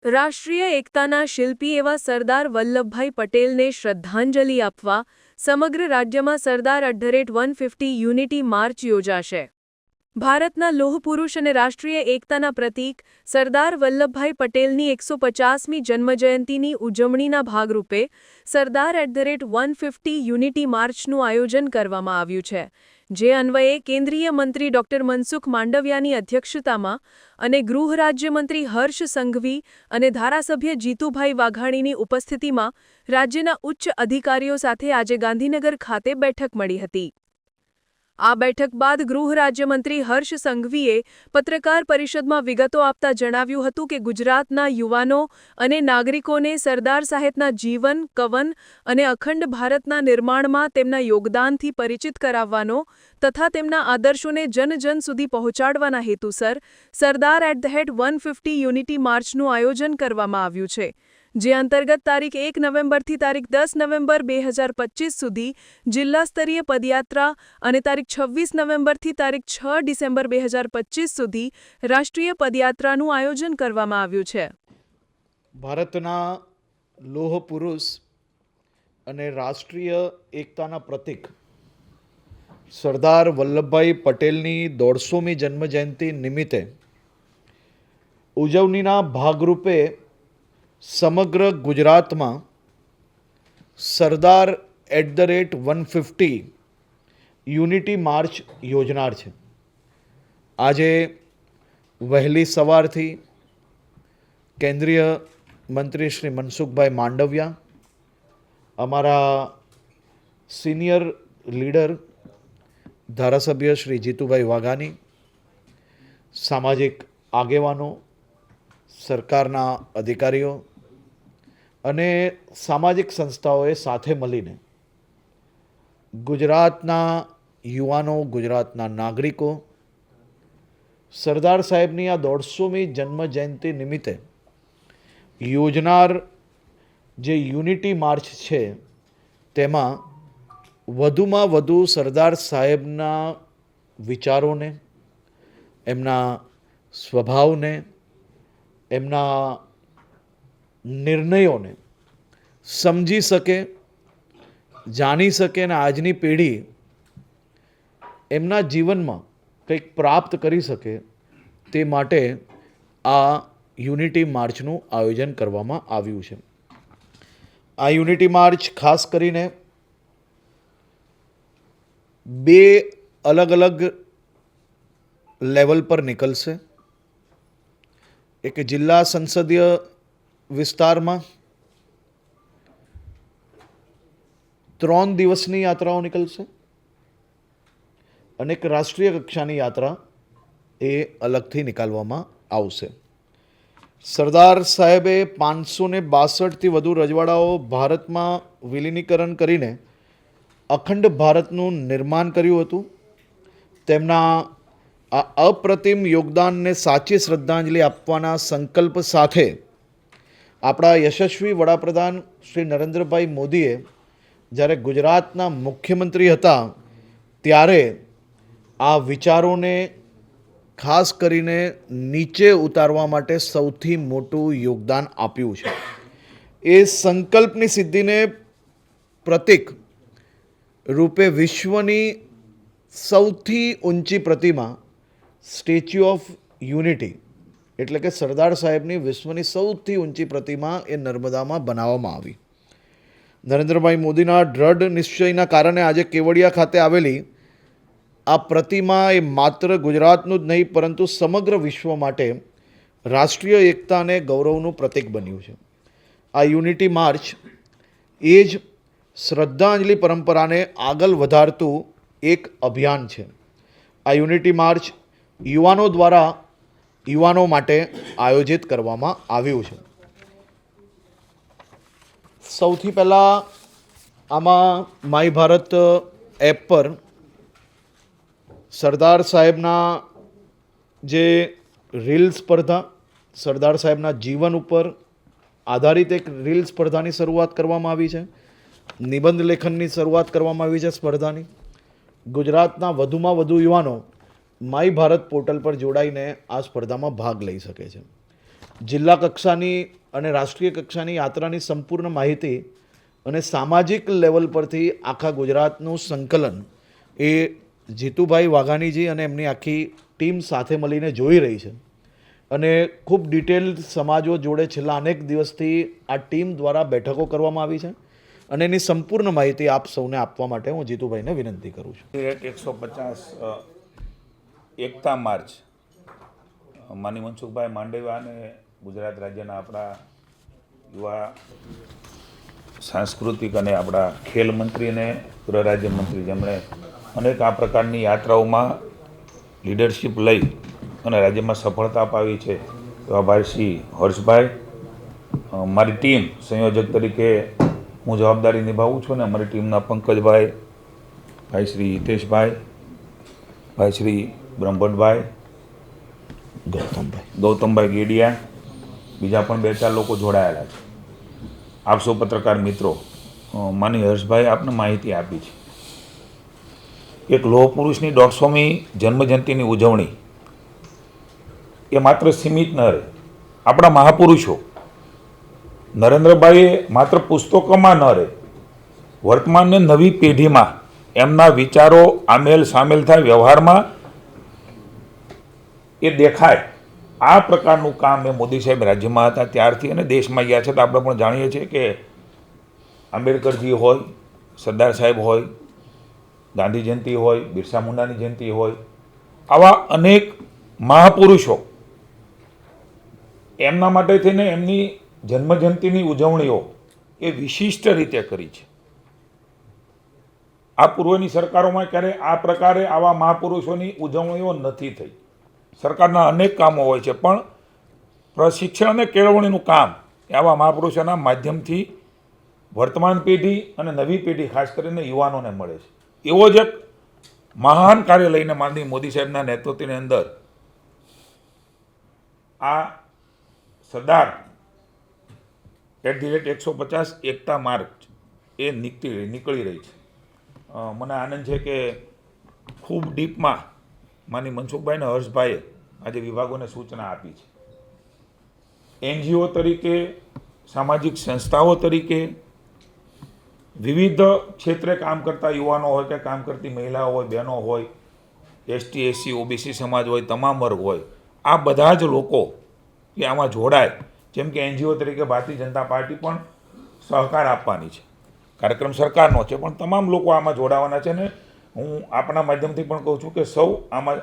રાષ્ટ્રીય એકતાના શિલ્પી એવા સરદાર વલ્લભભાઈ પટેલને શ્રદ્ધાંજલિ આપવા સમગ્ર રાજ્યમાં સરદાર @150 યુનિટી માર્ચ યોજાશે. ભારતના લોહપુરુષ અને રાષ્ટ્રીય એકતાના પ્રતીક સરદાર વલ્લભભાઈ પટેલની 150મી જન્મજયંતિની ઉજવણીના ભાગરૂપે સરદાર @150 યુનિટી માર્ચનું આયોજન કરવામાં આવ્યું છે, જે અન્વયે કેન્દ્રીય મંત્રી ડોક્ટર મનસુખ માંડવિયાની અધ્યક્ષતામાં અને ગૃહ રાજ્યમંત્રી હર્ષ સંઘવી અને ધારાસભ્ય જીતુભાઈ વાઘાણીની ઉપસ્થિતિમાં રાજ્યના ઉચ્ચ અધિકારીઓ સાથે આજે ગાંધીનગર ખાતે બેઠક મળી હતી. આ બેઠક બાદ ગૃહ રાજ્યમંત્રી હર્ષ સંઘવીએ પત્રકાર પરિષદમાં વિગતો આપતા જણાવ્યું હતું કે ગુજરાતના યુવાનો અને નાગરિકોને સરદાર સાહેબના જીવન, કવન અને અખંડ ભારતના નિર્માણમાં તેમના યોગદાનથી પરિચિત કરાવવાનો તથા તેમના આદર્શોને જન સુધી પહોંચાડવાના હેતુસર સરદાર @150 યુનિટી માર્ચનું આયોજન કરવામાં આવ્યું છે, જે અંતર્ગત તારીખ 1 નવેમ્બરથી તારીખ 10 નવેમ્બર 2025 સુધી જિલ્લા સ્તરીય પદયાત્રા અને તારીખ 26 નવેમ્બરથી તારીખ 6 ડિસેમ્બર 2025 સુધી રાષ્ટ્રીય પદયાત્રાનું આયોજન કરવામાં આવ્યું છે. ભારતના લોહ પુરુષ અને રાષ્ટ્રીય એકતાના પ્રતીક સરદાર વલ્લભભાઈ પટેલની 150મી જન્મજયંતિ નિમિત્તે ઉજવણીના ભાગરૂપે સમગ્ર ગુજરાતમાં સરદાર @150 યુનિટી માર્ચ યોજનાર છે. આજે વહેલી સવારથી કેન્દ્રીય મંત્રી શ્રી મનસુખભાઈ માંડવિયા, અમારા સિનિયર લીડર ધારાસભ્ય શ્રી જીતુભાઈ વાઘાણી, સામાજિક આગેવાનો, સરકારના અધિકારીઓ અને સામાજિક સંસ્થાઓએ સાથે મળીને ગુજરાતના યુવાનો, ગુજરાતના નાગરિકો સરદાર સાહેબની આ 150મી જન્મજયંતિ નિમિત્તે યોજનાર જે યુનિટી માર્ચ છે તેમાં વધુમાં વધુ સરદાર સાહેબના વિચારોને, એમના સ્વભાવને, એમના નિર્ણયોને સમજી શકે, જાણી શકે અને આજની પેઢી એમના જીવનમાં કંઈક પ્રાપ્ત કરી શકે તે માટે આ યુનિટી માર્ચનું આયોજન કરવામાં આવ્યું છે. આ યુનિટી માર્ચ ખાસ કરીને બે અલગ અલગ લેવલ પર નીકળશે. એક જિલ્લા સંસદીય વિસ્તારમાં 3 દિવસની યાત્રાઓ નીકળશે અને એક રાષ્ટ્રીય કક્ષાની યાત્રા એ અલગથી નીકાળવામાં આવશે. સરદાર સાહેબે 562થી વધુ રજવાડાઓ ભારતમાં વિલીનીકરણ કરીને અખંડ ભારતનું નિર્માણ કર્યું હતું. તેમના આ અપ્રતિમ યોગદાનને સાચી શ્રદ્ધાંજલિ આપવાના સંકલ્પ સાથે આપણા યશસ્વી વડાપ્રધાન શ્રી નરેન્દ્રભાઈ મોદીએ જ્યારે ગુજરાતના મુખ્યમંત્રી હતા ત્યારે આ વિચારોને ખાસ કરીને નીચે ઉતારવા માટે સૌથી મોટું યોગદાન આપ્યું છે. એ સંકલ્પની સિદ્ધિને પ્રતીક રૂપે વિશ્વની સૌથી ઊંચી પ્રતિમા સ્ટેચ્યુ ઓફ યુનિટી એટલે કે સરદાર સાહેબની વિશ્વની સૌથી ઊંચી પ્રતિમા એ નર્મદામાં બનાવવામાં આવી. નરેન્દ્રભાઈ મોદીના દૃઢ નિશ્ચયના કારણે આજે કેવડિયા ખાતે આવેલી આ પ્રતિમા એ માત્ર ગુજરાતનું જ નહીં પરંતુ સમગ્ર વિશ્વ માટે રાષ્ટ્રીય એકતા અને ગૌરવનું પ્રતીક બન્યું છે. આ યુનિટી માર્ચ એ જ શ્રદ્ધાંજલિ પરંપરાને આગળ વધારતું એક અભિયાન છે. આ યુનિટી માર્ચ યુવાનો દ્વારા યુવાનો માટે આયોજિત કરવામાં આવ્યું છે. સૌથી પહેલાં આમાં માય ભારત એપ પર સરદાર સાહેબના જે રીલ સ્પર્ધા, સરદાર સાહેબના જીવન ઉપર આધારિત એક રીલ સ્પર્ધાની શરૂઆત કરવામાં આવી છે. નિબંધ લેખનની શરૂઆત કરવામાં આવી છે સ્પર્ધાની. ગુજરાતના વધુમાં વધુ યુવાનો માય ભારત પોર્ટલ પર જોડાઈને આ સ્પર્ધામાં ભાગ લઈ શકે છે. જિલ્લા કક્ષાની અને રાષ્ટ્રીય કક્ષાની યાત્રાની સંપૂર્ણ માહિતી અને સામાજિક લેવલ પરથી આખા ગુજરાતનું સંકલન એ જીતુભાઈ વાઘાણીજી અને એમની આખી ટીમ સાથે મળીને જોઈ રહી છે. અને ખૂબ ડિટેલ સમાજો જોડે છેલ્લા અનેક દિવસથી આ ટીમ દ્વારા બેઠકો કરવામાં આવી છે અને એની સંપૂર્ણ માહિતી આપ સૌને આપવા માટે હું જીતુભાઈને વિનંતી કરું છું. 150 એકતા માર્ચ માની મનસુખભાઈ માંડવિયા અને ગુજરાત રાજ્યના આપણા યુવા સાંસ્કૃતિક અને આપણા ખેલ મંત્રી અને ગૃહ રાજ્યમંત્રી જેમણે અનેક આ પ્રકારની યાત્રાઓમાં લીડરશિપ લઈ અને રાજ્યમાં સફળતા અપાવી છે એવા ભાઈ શ્રી હર્ષભાઈ, મારી ટીમ સંયોજક તરીકે હું જવાબદારી નિભાવું છું અને અમારી ટીમના પંકજભાઈ, ભાઈ શ્રી હિતેશભાઈ, ભાઈ શ્રી બ્રહ્મભટ્ટભાઈ, ગૌતમભાઈ ગેડિયા, બીજા પણ 2-4 લોકો જોડાયેલા છે. આપ સૌ પત્રકાર મિત્રો, માની હર્ષભાઈ આપને માહિતી આપી છે. એક લોહ પુરુષની 150મી જન્મજયંતિની ઉજવણી એ માત્ર સીમિત ન રહે. આપણા મહાપુરુષો નરેન્દ્રભાઈએ માત્ર પુસ્તકોમાં ન રહે, વર્તમાનને નવી પેઢીમાં એમના વિચારો સામેલ થાય, વ્યવહારમાં એ દેખાય. આ પ્રકારનું કામ એ મોદી સાહેબ રાજ્યમાં હતા ત્યારથી અને દેશમાં ગયા છે. તો આપણે પણ જાણીએ છીએ કે આંબેડકરજી હોય, સરદાર સાહેબ હોય, ગાંધી જયંતિ હોય, બિરસા મુંડાની જયંતિ હોય, આવા અનેક મહાપુરુષો એમના માટે થઈને એમની જન્મજયંતિની ઉજવણીઓ એ વિશિષ્ટ રીતે કરી છે. આ પૂર્વની સરકારોમાં ક્યારે આ પ્રકારે આવા મહાપુરુષોની ઉજવણીઓ નથી થઈ. સરકારના અનેક કામો હોય છે, પણ પ્રશિક્ષણ અને કેળવણીનું કામ આવા મહાપુરુષોના માધ્યમથી વર્તમાન પેઢી અને નવી પેઢી, ખાસ કરીને યુવાનોને મળે છે. એવો જ એક મહાન કાર્ય લઈને માનનીય મોદી સાહેબના નેતૃત્વની અંદર આ સરદાર @150 એકતા માર્ચ એ નીકળી રહી છે. મને આનંદ છે કે ખૂબ ડીપમાં માની મનસુખભાઈ અને હર્ષભાઈએ આજે વિભાગોને સૂચના આપી છે. NGO તરીકે, સામાજિક સંસ્થાઓ તરીકે, વિવિધ ક્ષેત્રે કામ કરતા યુવાનો હોય કે કામ કરતી મહિલાઓ હોય, બહેનો હોય, ST, SC, OBC સમાજ હોય, તમામ વર્ગ હોય, આ બધા જ લોકો કે આમાં જોડાય. જેમ કે NGO તરીકે ભારતીય જનતા પાર્ટી પણ સહકાર આપવાની છે. કાર્યક્રમ સરકારનો છે, પણ તમામ લોકો આમાં જોડાવાના છે. ને હું આપણા માધ્યમથી પણ કહું છું કે સૌ આમાં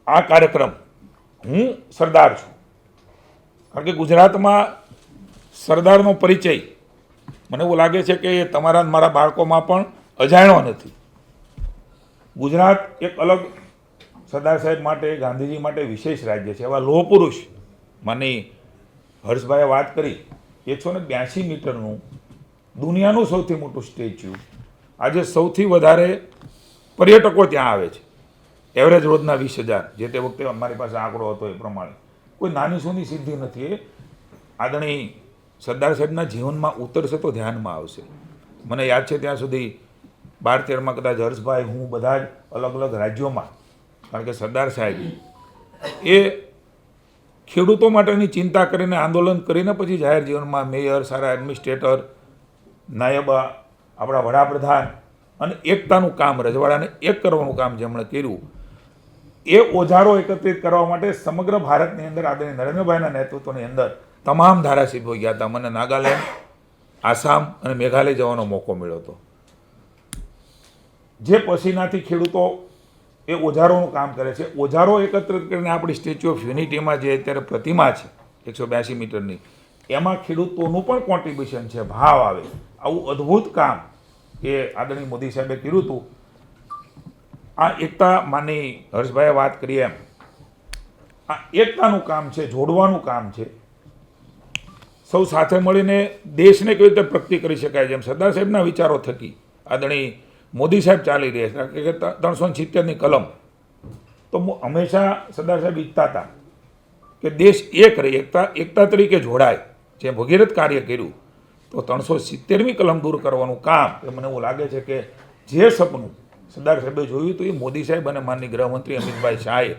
આ કાર્યક્રમ, હું સરદાર છું, કારણ કે ગુજરાતમાં સરદારનો પરિચય મને એવું લાગે છે કે તમારા મારા બાળકોમાં પણ અજાણ્યો નથી. ગુજરાત એક અલગ સરદાર સાહેબ માટે, ગાંધીજી માટે વિશેષ રાજ્ય છે. એવા લોહ પુરુષ માની હર્ષભાઈએ વાત કરી, 182 મીટરનું દુનિયાનું સૌથી મોટું સ્ટેચ્યુ, આજે સૌથી વધારે પર્યટકો ત્યાં આવે છે. એવરેજ રોજના 20,000, જે તે વખતે અમારી પાસે આંકડો હતો એ પ્રમાણે. કોઈ નાની સૂની સિદ્ધિ નથી. એ આદરણીય સરદાર સાહેબના જીવનમાં ઉતરશે તો ધ્યાનમાં આવશે. મને યાદ છે ત્યાં સુધી 12-13માં કદાચ હર્ષભાઈ, હું બધા જ અલગ અલગ રાજ્યોમાં, કારણ કે સરદાર સાહેબ એ ખેડૂતો માટેની ચિંતા કરીને, આંદોલન કરીને પછી જાહેર જીવનમાં મેયર, સારા એડમિનિસ્ટ્રેટર, નાયબ આપણા વડાપ્રધાન અને એકતાનું કામ, રજવાડાને એક કરવાનું કામ જેમણે કર્યું, એ ઓજારો એકત્રિત કરવા માટે સમગ્ર ભારતની અંદર આદરણીય નરેન્દ્રભાઈના નેતૃત્વની અંદર તમામ ધારાસભ્યો ગયા હતા. મને નાગાલેન્ડ, આસામ અને મેઘાલય જવાનો મોકો મળ્યો હતો. જે પસીનાથી ખેડૂતો એ ઓજારોનું કામ કરે છે. ઓજારો એકત્રિત કરીને આપણી સ્ટેચ્યુ ઓફ યુનિટીમાં જે અત્યારે પ્રતિમા છે 182 મીટરની, એમાં ખેડૂતોનું પણ કોન્ટ્રીબ્યુશન છે, ભાવ આવે. આવું અદ્ભુત કામ એ આદરણીય મોદી સાહેબે કર્યું હતું. આ એકતા, માની હર્ષભાઈએ વાત કરી એમ, આ એકતાનું કામ છે, જોડવાનું કામ છે. સૌ સાથે મળીને દેશને કેવી રીતે પ્રગતિ કરી શકાય, જેમ સરદાર સાહેબના વિચારો થકી આદરણીય મોદી સાહેબ ચાલી રહ્યા છે કે 370ની કલમ, તો હંમેશા સરદાર સાહેબ ઈચ્છતા હતા કે દેશ એક રહે, એકતા તરીકે જોડાય. જે ભગીરથ કાર્ય કર્યું, તો 370મી કલમ દૂર કરવાનું કામ એ મને એવું લાગે છે કે જે સપનું સરદાર સાહેબે જોયું હતું એ મોદી સાહેબ અને માનનીય ગૃહમંત્રી અમિતભાઈ શાહે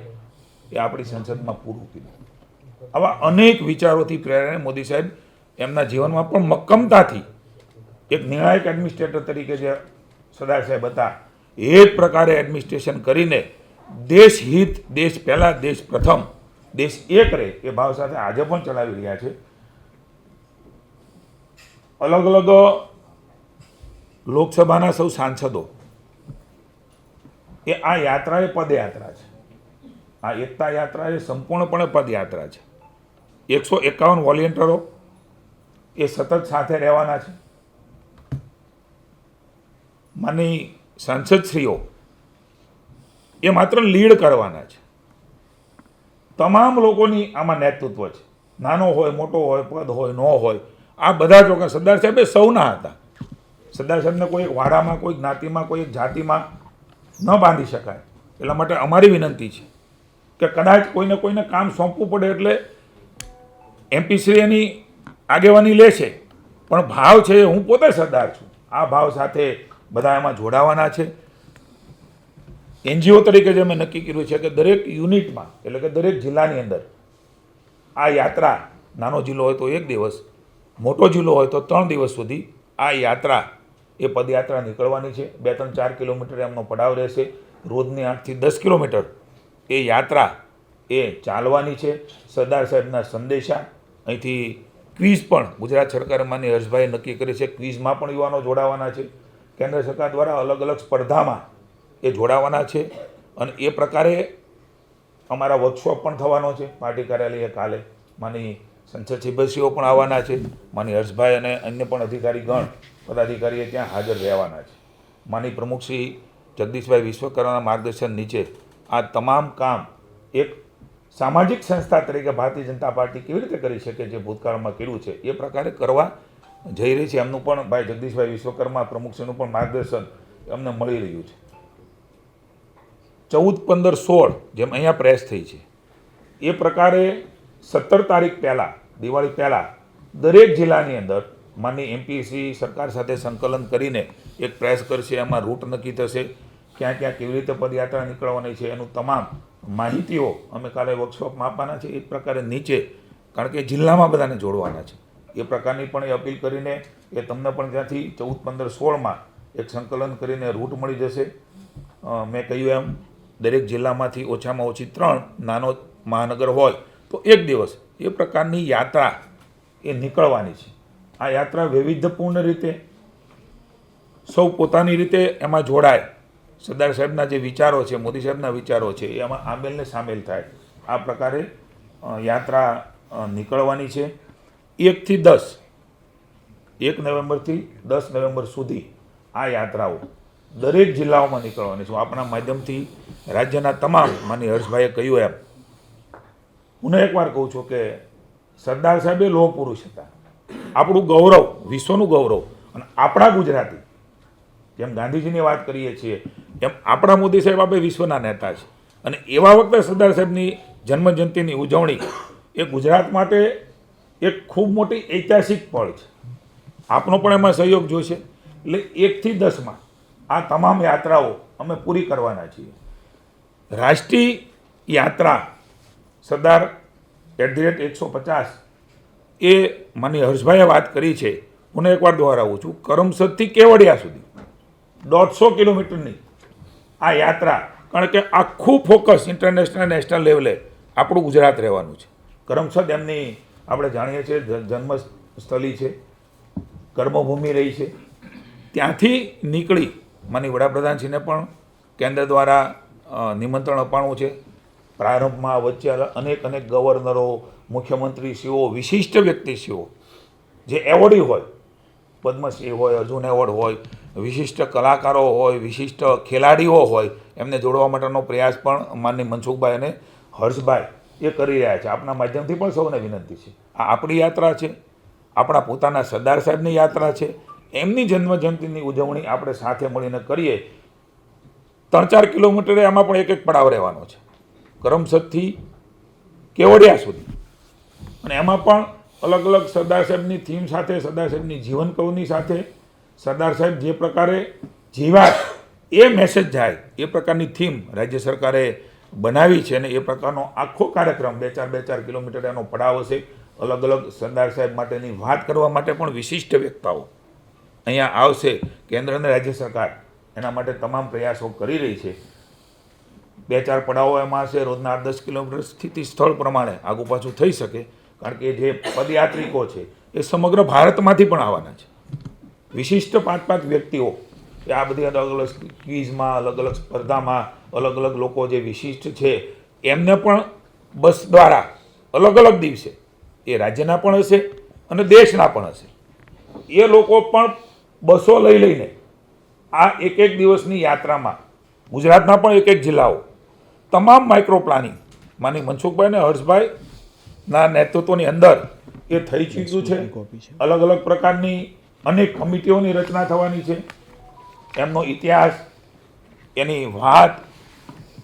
એ આપણી સંસદમાં પૂરું કર્યું. આવા અનેક વિચારોથી પ્રેરાઈને મોદી સાહેબ એમના જીવનમાં પણ મક્કમતાથી એક નિર્ણાયક એડમિનિસ્ટ્રેટર તરીકે જે સરદાર સાહેબ હતા એ જ પ્રકારે એડમિનિસ્ટ્રેશન કરીને દેશ હિત, દેશ પહેલાં, દેશ પ્રથમ, દેશ એક રહે એ ભાવ સાથે આજે પણ ચલાવી રહ્યા છે. અલગ અલગ લોકસભાના સૌ સાંસદો એ આ યાત્રા એ પદયાત્રા છે. આ એકતા યાત્રા એ સંપૂર્ણપણે પદયાત્રા છે. 151 વોલેન્ટિયરો એ સતત સાથે રહેવાના છે. માની સાંસદશ્રીઓ એ માત્ર લીડ કરવાના છે. તમામ લોકોની આમાં નેતૃત્વ છે. નાનો હોય, મોટો હોય, પદ હોય, ન હોય, આ બધા જ લોકો સરદાર સાહેબ એ સૌના હતા. સરદાર સાહેબને કોઈ એક વાડામાં, કોઈ જ્ઞાતિમાં, કોઈ એક જાતિમાં ન બાંધી શકાય. એટલા માટે અમારી વિનંતી છે કે કદાચ કોઈને કામ સોંપવું પડે એટલે એમપીશ્રી એની આગેવાની લે છે, પણ ભાવ છે હું પોતે સરદાર છું, આ ભાવ સાથે બધા એમાં જોડાવાના છે. એનજીઓ તરીકે જે મેં નક્કી કર્યું છે કે દરેક યુનિટમાં, એટલે કે દરેક જિલ્લાની અંદર આ યાત્રા, નાનો જિલ્લો હોય તો 1 દિવસ, મોટો જિલ્લો હોય તો 3 દિવસ સુધી આ યાત્રા એ પદયાત્રા નીકળવાની છે. 2-3-4 કિલોમીટર એમનો પડાવ રહેશે. રોજની 8 થી 10 કિલોમીટર એ યાત્રા એ ચાલવાની છે. સરદાર સાહેબના સંદેશા અહીંથી ક્વિઝ પણ ગુજરાત સરકારે માનીય હર્ષભાઈએ નક્કી કરી છે. ક્વિઝમાં પણ યુવાનો જોડાવાના છે. કેન્દ્ર સરકાર દ્વારા અલગ અલગ સ્પર્ધામાં એ જોડાવાના છે. અને એ પ્રકારે અમારા વર્કશોપ પણ થવાનો છે પાર્ટી કાર્યાલયે કાલે. માની સંસદ સભ્યશ્રીઓ પણ આવવાના છે. માની હર્ષભાઈ અને અન્ય પણ અધિકારીગણ, પદાધિકારીએ ત્યાં હાજર રહેવાના છે. માની પ્રમુખ શ્રી જગદીશભાઈ વિશ્વકર્માના માર્ગદર્શન નીચે આ તમામ કામ એક સામાજિક સંસ્થા તરીકે ભારતીય જનતા પાર્ટી કેવી રીતે કરી શકે જે ભૂતકાળમાં કર્યું છે એ પ્રકારે કરવા જઈ રહી છે. એમનું પણ ભાઈ જગદીશભાઈ વિશ્વકર્મા પ્રમુખશ્રીનું પણ માર્ગદર્શન અમને મળી રહ્યું છે. 14, 15, 16 જેમ અહીંયા પ્રેસ થઈ છે એ પ્રકારે 17 તારીખ પહેલાં, દિવાળી પહેલાં દરેક જિલ્લાની અંદર માનની એમપીસી સરકાર સાથે સંકલન કરીને એક પ્રેસ કરશે. એમાં રૂટ નક્કી થશે, ક્યાં ક્યાં કેવી રીતે પદયાત્રા નીકળવાની છે, એનું તમામ માહિતીઓ અમે કાલે વર્કશોપમાં આપવાના છે. એ પ્રકારે નીચે, કારણ કે જિલ્લામાં બધાને જોડવાના છે, એ પ્રકારની પણ એ અપીલ કરીને એ તમને પણ ત્યાંથી 14, 15, 16માં એક સંકલન કરીને રૂટ મળી જશે. મેં કહ્યું એમ દરેક જિલ્લામાંથી ઓછામાં ઓછી 3 નાનો મહાનગર હોય તો 1 દિવસ એ પ્રકારની યાત્રા એ નીકળવાની છે. આ યાત્રા વૈવિધ્યપૂર્ણ રીતે સૌ પોતાની રીતે એમાં જોડાય. સરદાર સાહેબના જે વિચારો છે, મોદી સાહેબના વિચારો છે, એમાં આમેલને સામેલ થાય. આ પ્રકારે યાત્રા નીકળવાની છે. 1 થી 10, 1 નવેમ્બરથી 10 નવેમ્બર સુધી આ યાત્રાઓ દરેક જિલ્લાઓમાં નીકળવાની છે. આપણા માધ્યમથી રાજ્યના તમામ, માની હર્ષભાઈએ કહ્યું એમ, હું એકવાર કહું છું કે સરદાર સાહેબ એ લોહ પુરુષ હતા. આપણું ગૌરવ, વિશ્વનું ગૌરવ. અને આપણા ગુજરાતી, જેમ ગાંધીજીની વાત કરીએ છીએ એમ આપણા મોદી સાહેબ આપણે વિશ્વના નેતા છે. અને એવા વખતે સરદાર સાહેબની જન્મજયંતિની ઉજવણી એ ગુજરાત માટે એક ખૂબ મોટી ઐતિહાસિક પળ છે. આપનો પણ એમાં સહયોગ જોઈશે. એટલે 1 થી 10માં આ તમામ યાત્રાઓ અમે પૂરી કરવાના છીએ. રાષ્ટ્રીય યાત્રા સરદાર @ 150 એ માની હર્ષભાઈએ વાત કરી છે. હું એકવાર દોહરાવું છું, કરમસદથી કેવડિયા સુધી 150 કિલોમીટરની આ યાત્રા. કારણ કે આખું ફોકસ ઇન્ટરનેશનલ, નેશનલ લેવલે આપણું ગુજરાત રહેવાનું છે. કરમસદ એમની આપણે જાણીએ છીએ જન્મસ્થળી છે, કર્મભૂમિ રહી છે. ત્યાંથી નીકળી માની વડાપ્રધાનશ્રીને પણ કેન્દ્ર દ્વારા નિમંત્રણ અપાણું છે. પ્રારંભમાં વચ્ચે અનેક ગવર્નરો, મુખ્યમંત્રીશ્રીઓ, વિશિષ્ટ વ્યક્તિશ્રીઓ, જે એવોર્ડી હોય, પદ્મશ્રી હોય, અર્જુન એવોર્ડ હોય, વિશિષ્ટ કલાકારો હોય, વિશિષ્ટ ખેલાડીઓ હોય, એમને જોડવા માટેનો પ્રયાસ પણ માનની મનસુખભાઈ અને હર્ષભાઈ એ કરી રહ્યા છે. આપના માધ્યમથી પણ સૌને વિનંતી છે, આ આપણી યાત્રા છે, આપણા પોતાના સરદાર સાહેબની યાત્રા છે. એમની જન્મજયંતિની ઉજવણી આપણે સાથે મળીને કરીએ. 3-4 કિલોમીટરે એમાં પણ એક પડાવ રહેવાનો છે, કરમસદથી કેવડિયા સુધી. અને એમાં પણ અલગ અલગ સરદાર સાહેબની થીમ સાથે, સરદાર સાહેબની જીવન કવની સાથે, સરદાર સાહેબ જે પ્રકારે જીવ્યા એ મેસેજ જાય એ પ્રકારની થીમ રાજ્ય સરકારે બનાવી છે અને એ પ્રકારનો આખો કાર્યક્રમ 2-4 કિલોમીટર એનો પડાવ હશે. અલગ અલગ સરદાર સાહેબ માટેની વાત કરવા માટે પણ વિશિષ્ટ વ્યક્તિઓ અહીંયા આવશે. કેન્દ્ર અને રાજ્ય સરકાર એના માટે તમામ પ્રયાસો કરી રહી છે. 2-4 પડાવો એમાં હશે. રોજના 8-10 કિલોમીટર સ્થિતિ સ્થળ પ્રમાણે આગુ પાછું થઈ શકે, કારણ કે જે પદયાત્રિકો છે એ સમગ્ર ભારતમાંથી પણ આવવાના છે. વિશિષ્ટ 5-5 વ્યક્તિઓ એ આ બધી અલગ અલગ ક્વિઝમાં, અલગ અલગ સ્પર્ધામાં અલગ અલગ લોકો જે વિશિષ્ટ છે એમને પણ બસ દ્વારા અલગ અલગ દિવસે એ રાજ્યના પણ હશે અને દેશના પણ હશે. એ લોકો પણ બસો લઈ લઈને આ એક દિવસની યાત્રામાં ગુજરાતના પણ એક જિલ્લાઓ તમામ માઇક્રો પ્લાનિંગ માની મનસુખભાઈ અને હર્ષભાઈના નેતૃત્વની અંદર એ થઈ ચૂક્યું છે. અલગ અલગ પ્રકારની અનેક કમિટીઓની રચના થવાની છે. એમનો ઇતિહાસ, એની વાત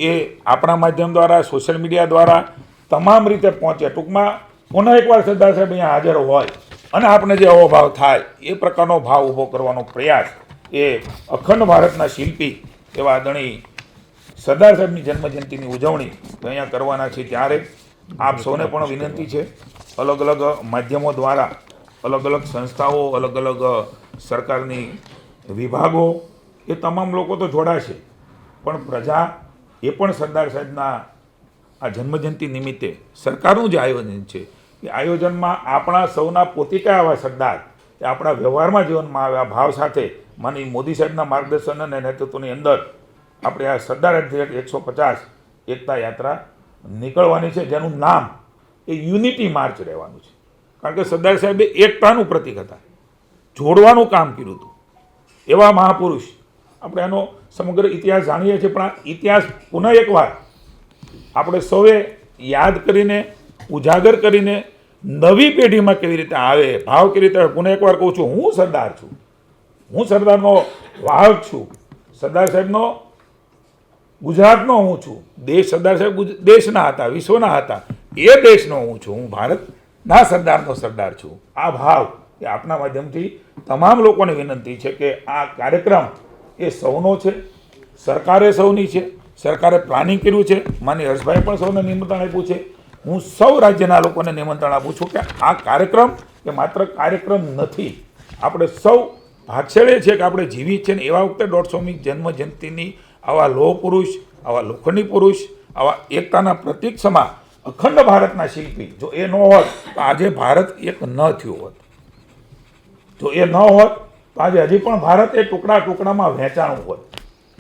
એ આપણા માધ્યમ દ્વારા, સોશિયલ મીડિયા દ્વારા તમામ રીતે પહોંચે. ટૂંકમાં પુનઃ એકવાર સરદાર સાહેબ અહીંયા હાજર હોય અને આપણે જે અવો ભાવ થાય એ પ્રકારનો ભાવ ઊભો કરવાનો પ્રયાસ એ અખંડ ભારતના શિલ્પી એવા આદરણીય સરદાર સાહેબની જન્મજયંતિની ઉજવણી અહીંયા કરવાના છે. ત્યારે આપ સૌને પણ વિનંતી છે, અલગ અલગ માધ્યમો દ્વારા, અલગ અલગ સંસ્થાઓ, અલગ અલગ સરકારની વિભાગો, એ તમામ લોકો તો જોડાશે, પણ પ્રજા એ પણ સરદાર સાહેબના આ જન્મજયંતિ નિમિત્તે સરકારનું જે આયોજન છે એ આયોજનમાં આપણા સૌના પોતિકા આવા સરદાર એ આપણા વ્યવહારમાં જીવનમાં આવ્યા ભાવ સાથે માની મોદી સાહેબના માર્ગદર્શન અને નેતૃત્વની અંદર આપણે આ સરદાર અડધરેટ 150 એકતા યાત્રા નીકળવાની છે, જેનું નામ એ યુનિટી માર્ચ રહેવાનું છે. કારણ કે સરદાર સાહેબે એકતાનું પ્રતીક હતા, જોડવાનું કામ કર્યું હતું. એવા મહાપુરુષ આપણે એનો સમગ્ર ઇતિહાસ જાણીએ છીએ, પણ આ ઇતિહાસ પુનઃ એકવાર આપણે સૌએ યાદ કરીને, ઉજાગર કરીને નવી પેઢીમાં કેવી રીતે આવે, ભાવ કેવી રીતે આવે. પુનઃ એકવાર કહું છું, હું સરદાર છું, હું સરદારનો વાહક છું, સરદાર સાહેબનો ગુજરાતનો હું છું. દેશ સરદાર સાહેબ દેશના હતા, વિશ્વના હતા, એ દેશનો હું છું. હું ભારતના સરદારનો સરદાર છું. આ ભાવ એ આપના માધ્યમથી તમામ લોકોને વિનંતી છે કે આ કાર્યક્રમ એ સૌનો છે, સરકારે સૌની છે, સરકારે પ્લાનિંગ કર્યું છે. માની હર્ષભાઈ પણ સૌને નિમંત્રણ આપ્યું છે. હું સૌ રાજ્યના લોકોને નિમંત્રણ આપું છું કે આ કાર્યક્રમ એ માત્ર કાર્યક્રમ નથી, આપણે સૌ ભાગશેળે છે કે આપણે જીવી છે ને એવા વખતે 150મી જન્મજયંતિની આવા લોહ પુરુષ, આવા લોખંડી પુરુષ, આવા એકતાના પ્રતીક સમા અખંડ ભારતના શિલ્પી જો એ ન હોત તો આજે ભારત એક ન થયું હોત. જો એ ન હોત તો આજે હજી પણ ભારત એ ટુકડા ટુકડામાં વહેંચાણું હોત.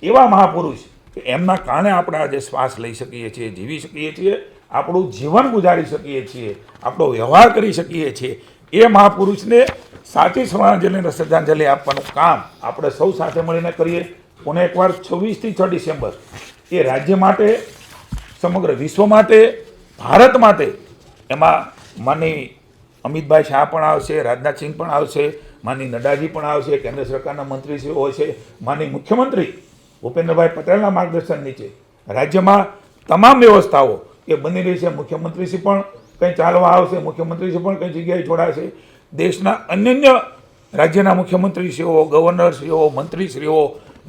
એવા મહાપુરુષ કે એમના કારણે આપણે આજે શ્વાસ લઈ શકીએ છીએ, જીવી શકીએ છીએ, આપણું જીવન ગુજારી શકીએ છીએ, આપણો વ્યવહાર કરી શકીએ છીએ. એ મહાપુરુષને સાચી શ્રદ્ધાંજલિ આપવાનું કામ આપણે સૌ સાથે મળીને કરીએ. પુનઃ એકવાર 26 થી 6 ડિસેમ્બર એ રાજ્ય માટે, સમગ્ર વિશ્વ માટે, ભારત માટે, એમાં માની અમિતભાઈ શાહ પણ આવશે, રાજનાથસિંહ પણ આવશે, માની નડ્ડાજી પણ આવશે, કેન્દ્ર સરકારના મંત્રીશ્રીઓ હોય છે, માની મુખ્યમંત્રી ભૂપેન્દ્રભાઈ પટેલના માર્ગદર્શન નીચે રાજ્યમાં તમામ વ્યવસ્થાઓ એ બની રહી છે. મુખ્યમંત્રીશ્રી પણ કંઈ ચાલવા આવશે, મુખ્યમંત્રીશ્રી પણ કઈ જગ્યાએ જોડાશે. દેશના અન્ય રાજ્યના મુખ્યમંત્રીશ્રીઓ, ગવર્નરશ્રીઓ, મંત્રીશ્રીઓ,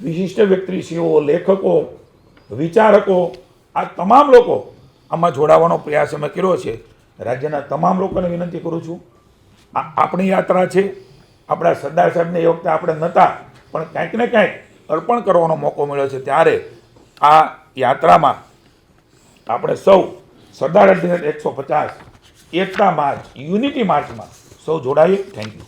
વિશિષ્ટ વ્યક્તિશ્રીઓ, લેખકો, વિચારકો, આ તમામ લોકો આમાં જોડાવાનો પ્રયાસ અમે કર્યો છે. રાજ્યના તમામ લોકોને વિનંતી કરું છું, આ આપણી યાત્રા છે. આપણા સરદાર સાહેબને એ વખતે આપણે નહોતા, પણ કાંઈક ને કાંઈક અર્પણ કરવાનો મોકો મળ્યો છે. ત્યારે આ યાત્રામાં આપણે સૌ સરદાર અડધરેટ 150 એકતા માર્ચ, યુનિટી માર્ચમાં સૌ જોડાઈએ. Thank you.